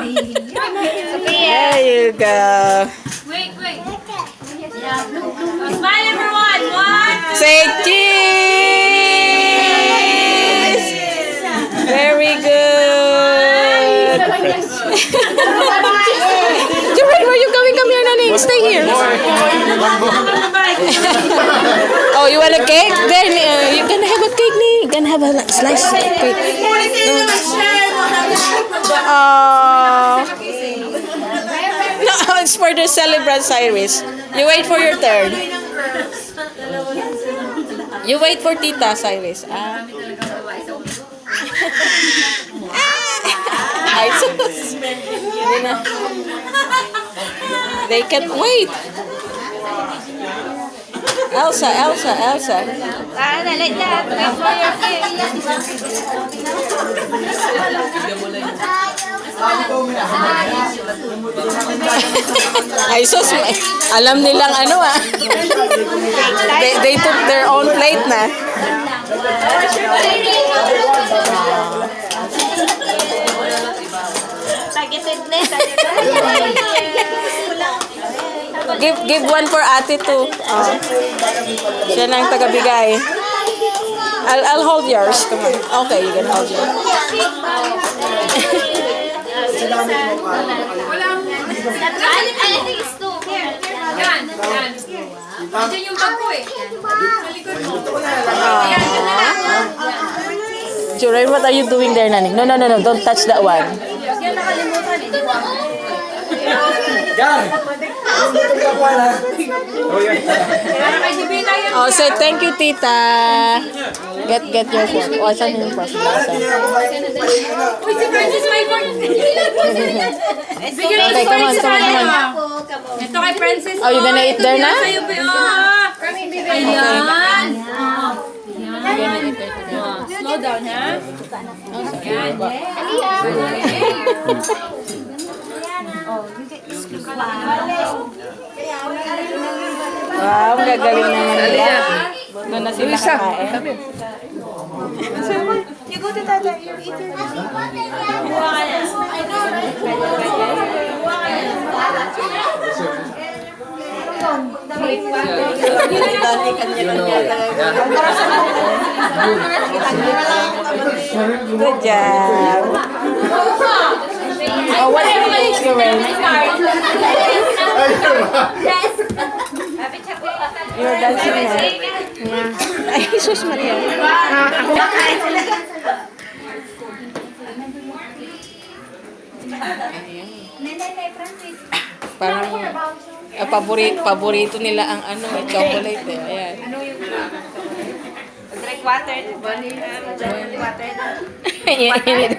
There you go. Wait. Smile everyone. One. Say cheese. Very good. Jermaine, where you going? Come here, Nani. Stay here. Oh, you want a cake? Then you can have a cake, ni. You can have a slice of cake. Oh. No, it's for the celebrant, Cyrus. You wait for your turn. You wait for Tita, Cyrus. Ay, sus. They can't wait. Elsa. Like that. Wait for your cake. Ay, sus. Alam nilang ano They took their own plate na. Give one for ate too. Oh. Siya na ang tagabigay. I'll hold yours. Come on. Okay, you can hold yours. I think it's two. Yan. Diyan yung bag ko eh. Sa likod mo. Yan, dyan na lang. Juray, what are you doing there, Nanik? No. Don't touch that one. Yan nakalimutan eh. Para may dibita yan. Oh, say thank you, Tita. Get your phone. Oh, saan yung phone? Uy, si Francis may phone. Bigyan Okay, come on. Ito kay Francis. Oh, you gonna eat there na? Sa'yo, ayan. Slow down, ha? Ayan. Wow, gagaling naman nila. Doon na sila kakain. You go to Tata, you eat your Good job. Oh, what are you wearing? You're dancing na. Yeah. Ay, Jesus Maria. Parang paborito nila ang chocolate eh. Ayan. drink water. Water. Init.